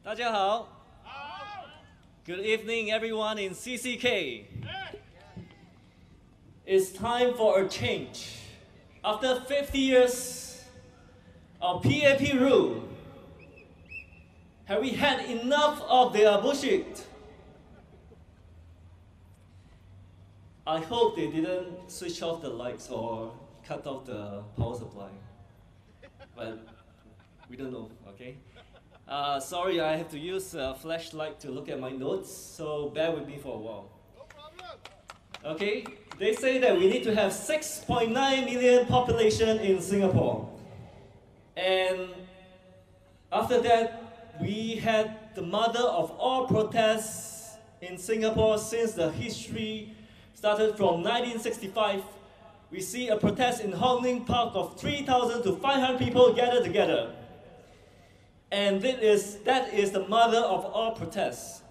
大家好. Good evening, everyone in CCK. It's time for a change. After 50 years of PPP rule, have we had enough of their bullshit? I hope they didn't switch off the lights or cut off the power supply. But we don't know, okay? Sorry, I have to use a flashlight to look at my notes, so bear with me for a while. No problem. Okay, they say that we need to have 6.9 million population in Singapore. And after that, we had the mother of all protests in Singapore since the history started from 1965. We see a protest in Hong Lim Park of 3,000 to 500 people gathered together. And that is the mother of all protests.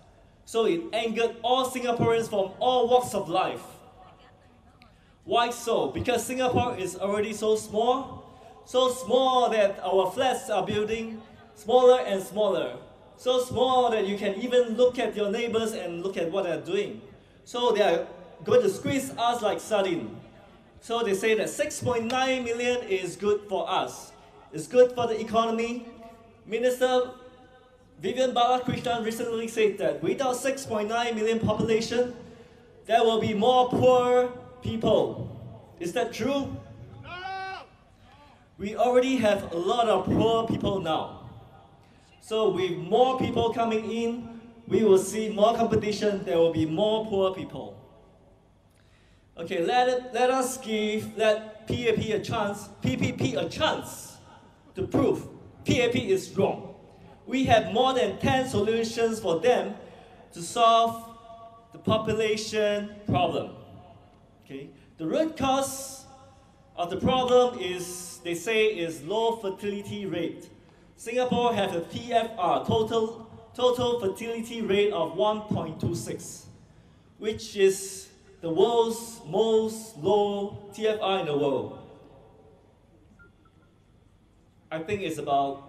So it angered all Singaporeans from all walks of life. Why so? Because Singapore is already so small that our flats are building smaller and smaller. So small that you can even look at your neighbors and look at what they're doing. So they are going to squeeze us like sardine. So they say that 6.9 million is good for us. It's good for the economy. Minister Vivian Balakrishnan recently said that without 6.9 million population, there will be more poor people. Is that true? No! We already have a lot of poor people now. So with more people coming in, we will see more competition, there will be more poor people. Okay, let PPP a chance to prove PPP is wrong. We have more than 10 solutions for them to solve the population problem. Okay? The root cause of the problem is, they say, is low fertility rate. Singapore has a TFR, total fertility rate of 1.26, which is the world's most low TFR in the world. I think it's about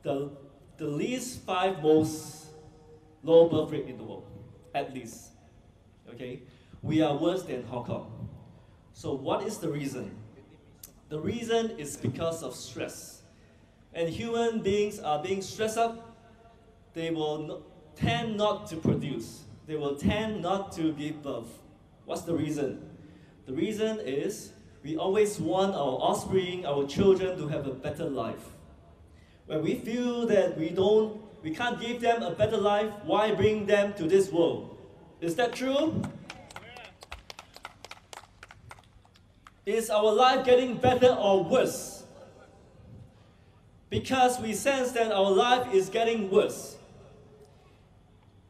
the least 5 most low birth rate in the world, at least. Okay? We are worse than Hong Kong. So what is the reason? The reason is because of stress. And human beings are being stressed up, they will tend not to produce. They will tend not to give birth. What's the reason? The reason is we always want our offspring, our children, to have a better life. When we feel that we can't give them a better life, why bring them to this world? Is that true? Is our life getting better or worse? Because we sense that our life is getting worse.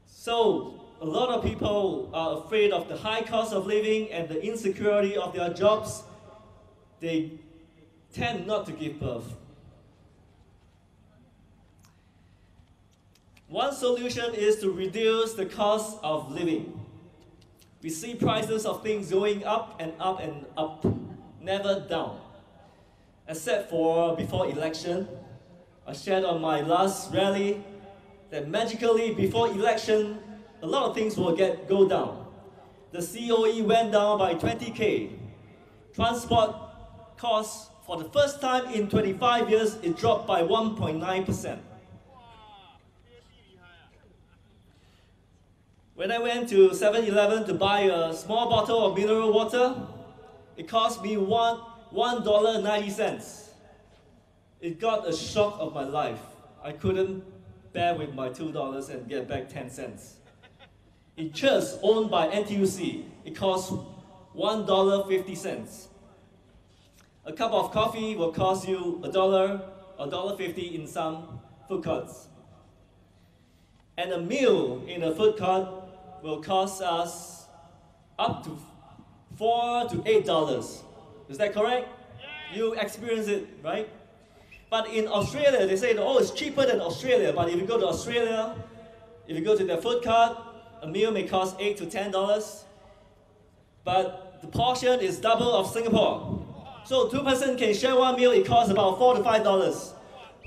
So, a lot of people are afraid of the high cost of living and the insecurity of their jobs. They tend not to give birth. One solution is to reduce the cost of living. We see prices of things going up and up and up, never down. Except for before election. I shared on my last rally that magically before election, a lot of things will go down. The COE went down by 20K. Transport costs, for the first time in 25 years, it dropped by 1.9%. When I went to 7-Eleven to buy a small bottle of mineral water, it cost me $1.90. It got a shock of my life. I couldn't bear with my $2 and get back 10 cents. In church owned by NTUC, it costs $1.50. A cup of coffee will cost you $1, $1.50 in some food courts. And a meal in a food court will cost us up to $4 to $8. Is that correct? You experience it, right? But in Australia, they say, oh, it's cheaper than Australia. But if you go to Australia, if you go to their food court, a meal may cost $8 to $10. But the portion is double of Singapore. So 2 persons can share one meal, it costs about $4 to $5.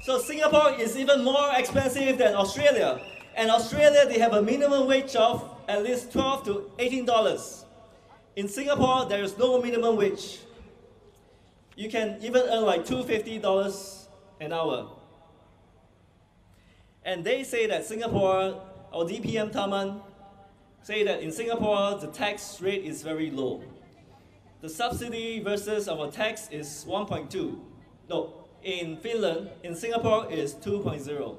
So Singapore is even more expensive than Australia. And Australia, they have a minimum wage of at least $12 to $18. In Singapore, there is no minimum wage. You can even earn like $250 an hour. And they say that Singapore, or DPM Taman, say that in Singapore, the tax rate is very low. The subsidy versus our tax is 1.2. No, in Finland, in Singapore is 2.0.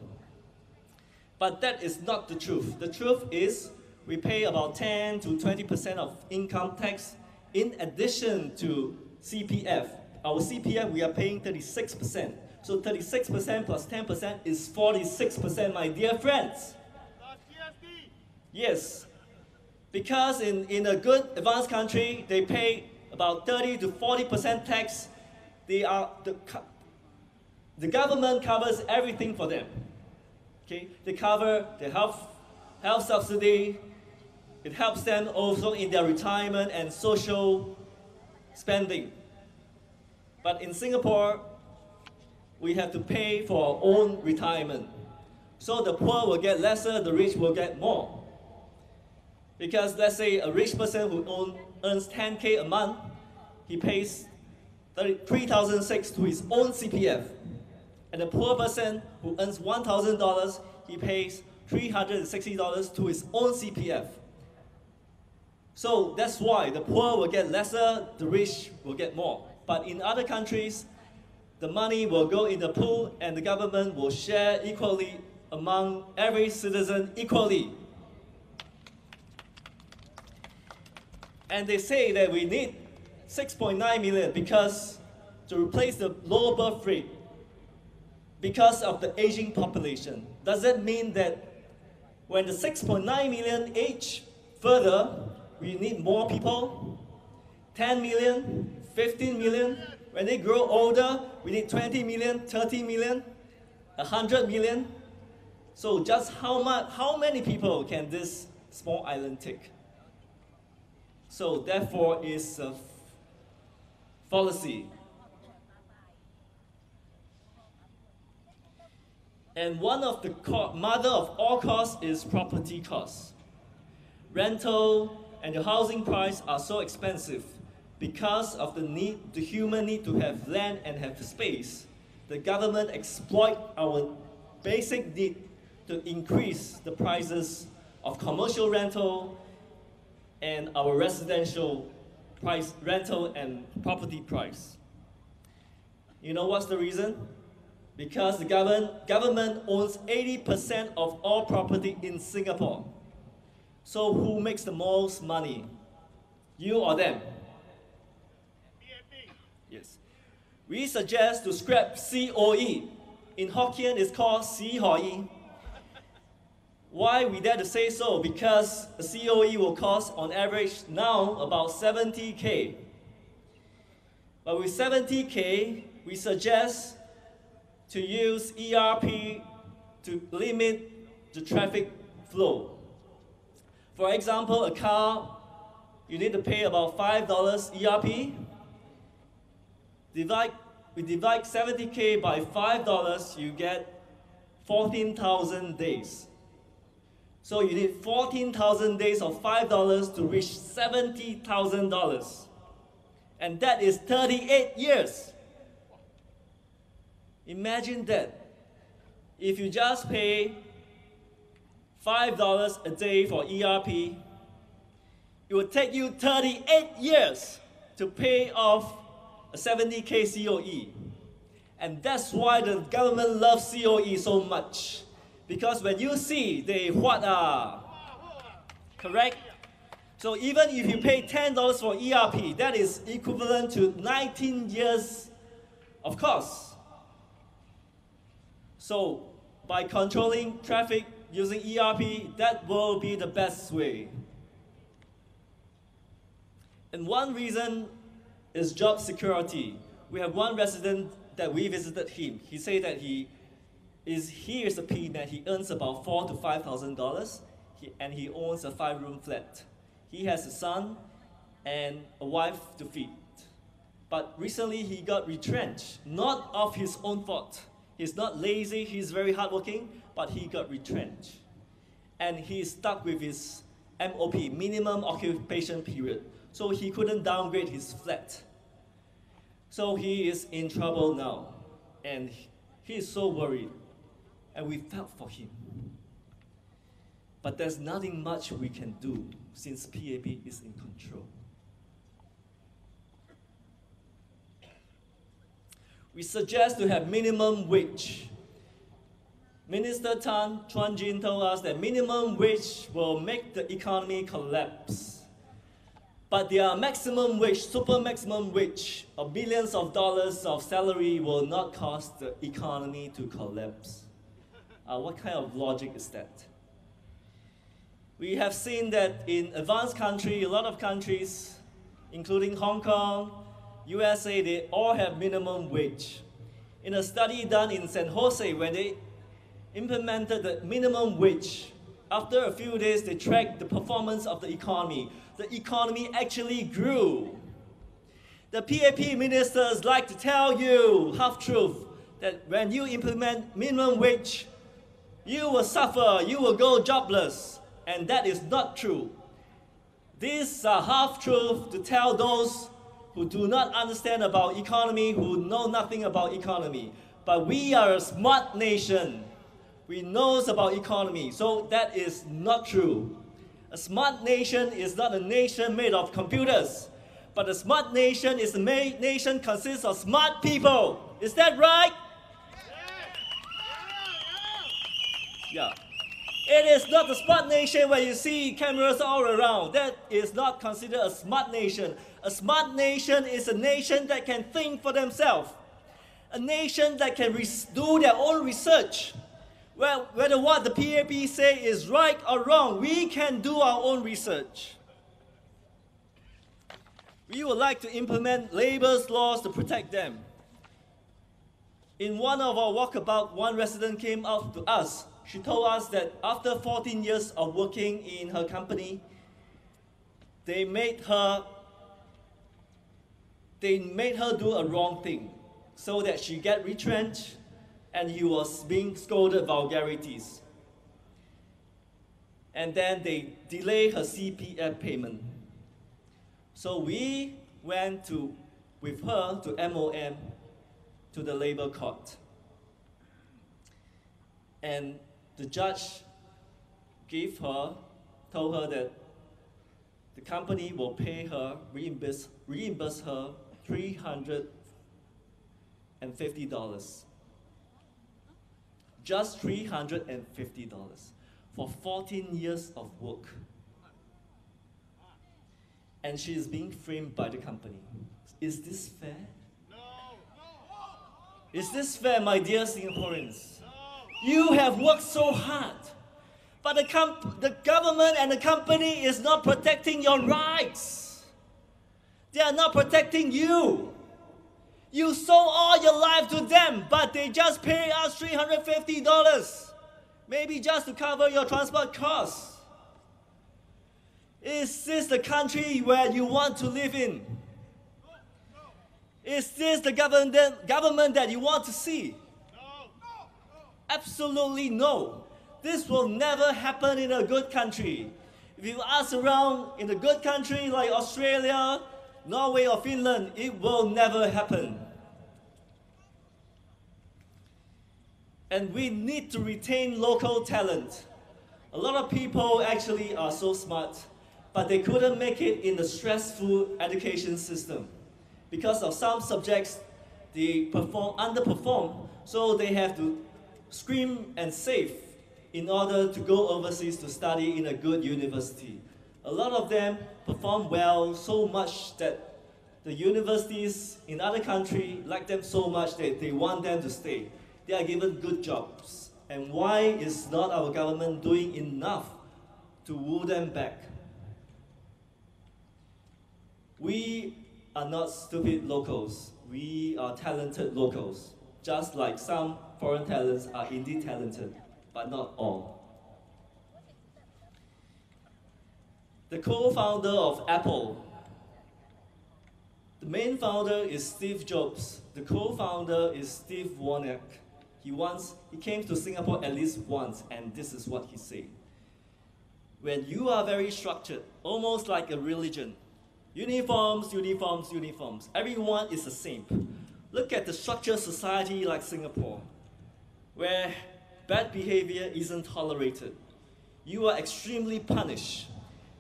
But that is not the truth. The truth is we pay about 10 to 20% of income tax in addition to CPF. Our CPF, we are paying 36%. So 36% plus 10% is 46%, my dear friends. Yes, because in a good advanced country, they pay about 30 to 40% tax. The government covers everything for them. Okay? They cover the health subsidy. It helps them also in their retirement and social spending. But in Singapore, we have to pay for our own retirement. So the poor will get lesser, the rich will get more. Because let's say a rich person who earns 10K a month, he pays $3,600 to his own CPF. And the poor person who earns $1,000, he pays $360 to his own CPF. So that's why the poor will get lesser, the rich will get more. But in other countries, the money will go in the pool and the government will share equally among every citizen equally. And they say that we need 6.9 million because to replace the low birth rate because of the aging population. Does that mean that when the 6.9 million age further, we need more people? 10 million, 15 million? When they grow older, we need 20 million, 30 million, 100 million? So just how many people can this small island take? So therefore is a fallacy. And one of the mother of all costs is property costs. Rental and the housing price are so expensive because of the human need to have land and have space. The government exploit our basic need to increase the prices of commercial rental and our residential price, rental and property price. You know what's the reason? Because the government owns 80% of all property in Singapore. So who makes the most money? You or them? PPP. Yes. We suggest to scrap COE. In Hokkien, it's called Si Hoi. Why we dare to say so? Because a COE will cost on average now about 70K. But with 70K, we suggest to use ERP to limit the traffic flow. For example, a car, you need to pay about $5 ERP. We divide 70K by $5, you get 14,000 days. So you need 14,000 days of $5 to reach $70,000. And that is 38 years. Imagine that. If you just pay $5 a day for ERP, it will take you 38 years to pay off a 70K COE. And that's why the government loves COE so much. Because when you see, they what are, correct? So even if you pay $10 for ERP, that is equivalent to 19 years of cost. So by controlling traffic using ERP, that will be the best way. And one reason is job security. We have one resident that we visited him. He said that he is a P-net. He earns about $4,000 to $5,000, and he owns a 5-room flat. He has a son and a wife to feed. But recently he got retrenched, not of his own fault. He's not lazy, he's very hardworking, but he got retrenched. And he's stuck with his MOP, minimum occupation period. So he couldn't downgrade his flat. So he is in trouble now. And he is so worried. And we felt for him. But there's nothing much we can do since PAP is in control. We suggest to have minimum wage. Minister Tan Chuan Jin told us that minimum wage will make the economy collapse. But their maximum wage, super maximum wage of billions of dollars of salary will not cause the economy to collapse. What kind of logic is that? We have seen that in advanced countries, a lot of countries, including Hong Kong, USA, they all have minimum wage. In a study done in San Jose, when they implemented the minimum wage, after a few days, they tracked the performance of the economy. The economy actually grew. The PAP ministers like to tell you half-truth, that when you implement minimum wage, you will suffer, you will go jobless. And that is not true. These are half-truths to tell those who do not understand about economy, who know nothing about economy. But we are a smart nation. We know about economy, so that is not true. A smart nation is not a nation made of computers, but a smart nation is a nation consists of smart people. Is that right? Yeah. It is not a smart nation where you see cameras all around. That is not considered a smart nation. A smart nation is a nation that can think for themselves. A nation that can do their own research. Well, whether what the PAP say is right or wrong, we can do our own research. We would like to implement labor's laws to protect them. In one of our walkabout, one resident came out to us. She told us that after 14 years of working in her company, they made her do a wrong thing so that she get retrenched and he was being scolded vulgarities. And then they delay her CPF payment. So we went with her to MOM, to the labor court. And the judge told her that the company will pay her, reimburse her $350. Just $350 for 14 years of work. And she is being framed by the company. Is this fair? No. Is this fair, my dear Singaporeans? You have worked so hard, but the government and the company is not protecting your rights. They are not protecting you. You sold all your life to them, but they just pay us $350, maybe just to cover your transport costs. Is this the country where you want to live in? Is this the government that you want to see? Absolutely no. This will never happen in a good country. If you ask around in a good country like Australia, Norway or Finland, it will never happen. And we need to retain local talent. A lot of people actually are so smart, but they couldn't make it in the stressful education system. Because of some subjects, they underperform, so they have to scream and save in order to go overseas to study in a good university. A lot of them perform well so much that the universities in other countries like them so much that they want them to stay. They are given good jobs. And why is not our government doing enough to woo them back? We are not stupid locals. We are talented locals. Just like some foreign talents are indeed talented, but not all. The co-founder of Apple, the main founder is Steve Jobs. The co-founder is Steve Wozniak. He came to Singapore at least once, and this is what he said. When you are very structured, almost like a religion, uniforms, uniforms, uniforms, everyone is the same. Look at the structured society like Singapore, where bad behavior isn't tolerated. You are extremely punished.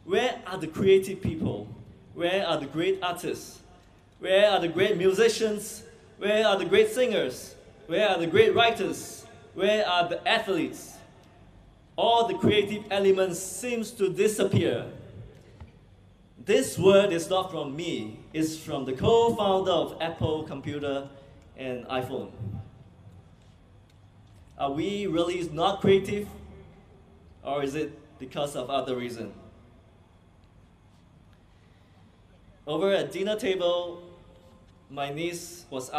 Where are the creative people? Where are the great artists? Where are the great musicians? Where are the great singers? Where are the great writers? Where are the athletes? All the creative elements seems to disappear. This word is not from me. It's from the co-founder of Apple Computer and iPhone. Are we really not creative? Or is it because of other reason? Over at dinner table, my niece was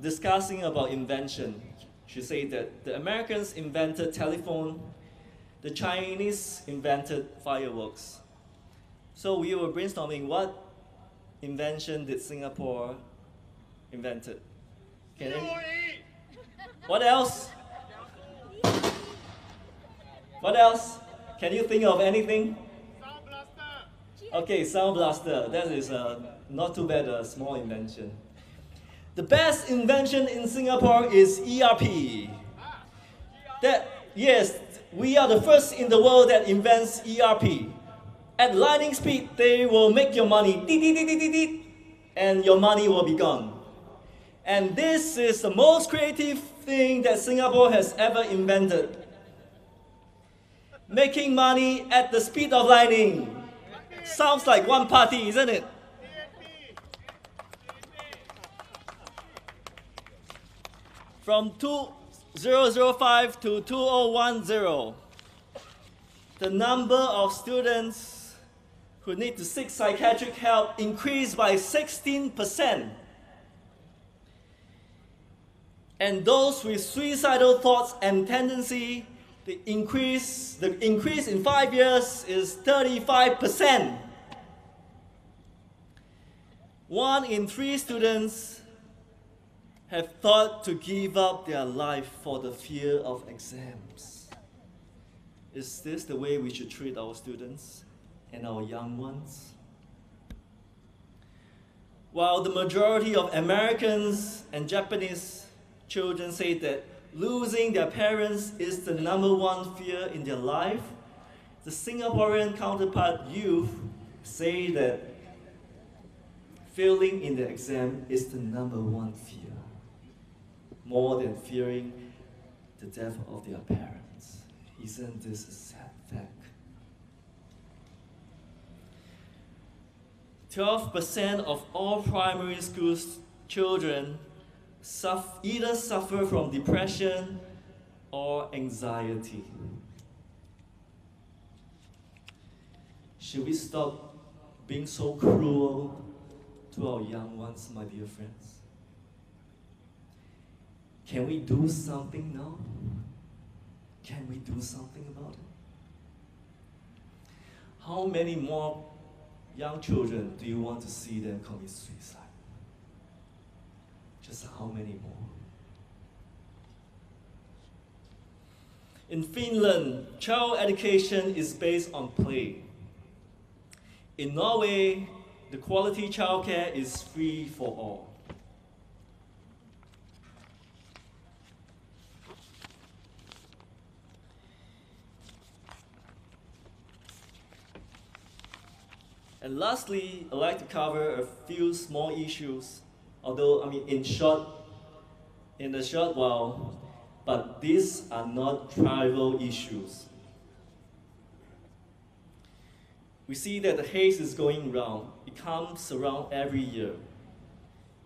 discussing about invention. She said that the Americans invented telephone, the Chinese invented fireworks. So we were brainstorming what invention did Singapore invented. What else? What else? Can you think of anything? Sound blaster. Okay, sound blaster. That is not too bad, a small invention. The best invention in Singapore is ERP. Yes, we are the first in the world that invents ERP. At lightning speed, they will make your money, and your money will be gone. And this is the most creative thing that Singapore has ever invented. Making money at the speed of lightning. Sounds like one party, isn't it? From 2005 to 2010, the number of students who need to seek psychiatric help increased by 16%. And those with suicidal thoughts and tendency, the increase in 5 years is 35%. 1 in 3 students have thought to give up their life for the fear of exams. Is this the way we should treat our students and our young ones? While the majority of Americans and Japanese children say that losing their parents is the #1 fear in their life, the Singaporean counterpart youth say that failing in the exam is the #1 fear, more than fearing the death of their parents. Isn't this a sad fact? 12% of all primary school children either suffer from depression or anxiety. Should we stop being so cruel to our young ones, my dear friends? Can we do something now? Can we do something about it? How many more young children do you want to see them commit suicide? Just how many more? In Finland, child education is based on play. In Norway, the quality childcare is free for all. And lastly, I'd like to cover a few small issues, although, in a short while, but these are not trivial issues. We see that the haze is going round. It comes around every year.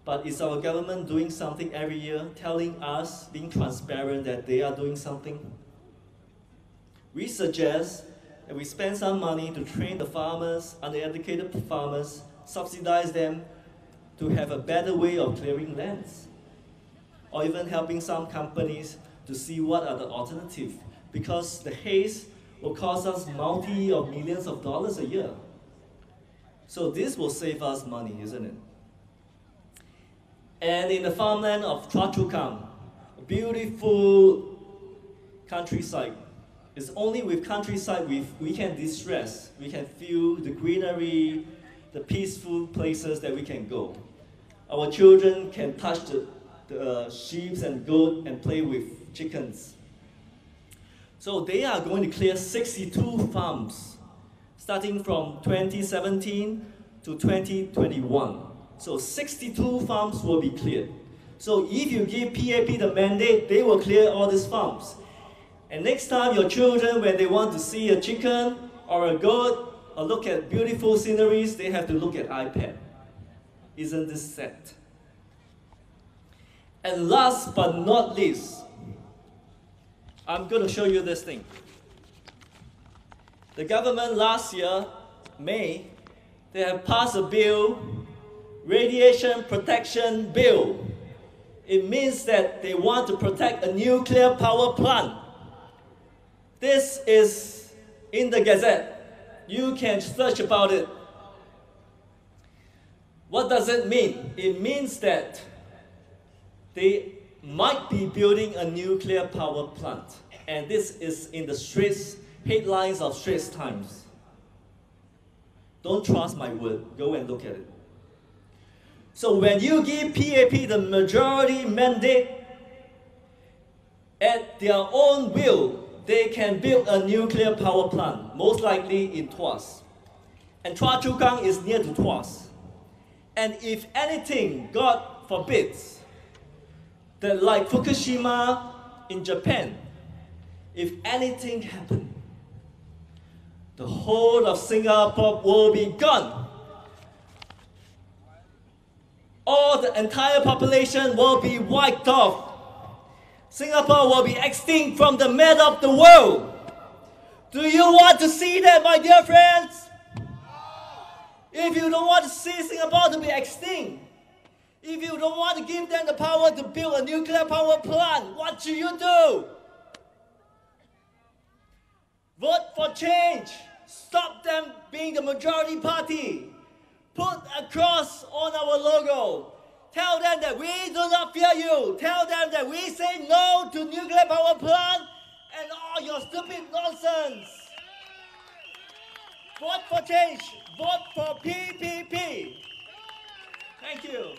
But is our government doing something every year, telling us, being transparent, that they are doing something? We suggest that we spend some money to train the farmers, uneducated farmers, subsidize them to have a better way of clearing lands, or even helping some companies to see what are the alternatives, because the haze will cost us multi-of millions of dollars a year. So this will save us money, isn't it? and in the farmland of Choa Chu Kang, a beautiful countryside. It's only with countryside we can distress, we can feel the greenery, the peaceful places that we can go. Our children can touch the sheep and goat and play with chickens. So they are going to clear 62 farms, starting from 2017 to 2021. So 62 farms will be cleared. So if you give PAP the mandate, they will clear all these farms. And next time your children, when they want to see a chicken or a goat or look at beautiful sceneries, they have to look at iPad. Isn't this sad? And last but not least, I'm going to show you this thing. The government last year, May, they have passed a bill, Radiation Protection Bill. It means that they want to protect a nuclear power plant. This is in the Gazette. You can search about it. What does it mean? It means that they might be building a nuclear power plant. And this is in the Straits, headlines of Straits Times. Don't trust my word. Go and look at it. So when you give PAP the majority mandate, at their own will, they can build a nuclear power plant, most likely in Tuas. And Choa Chu Kang is near to Tuas. And if anything, God forbids, that like Fukushima in Japan, if anything happened, the whole of Singapore will be gone. All the entire population will be wiped off. Singapore will be extinct from the map of the world. Do you want to see that, my dear friends? If you don't want to see Singapore to be extinct, if you don't want to give them the power to build a nuclear power plant, what should you do? Vote for change. Stop them being the majority party. Put a cross on our logo. Tell them that we do not fear you. Tell them that we say no to nuclear power plant and all your stupid nonsense. Vote for change. Vote for PPP. Thank you.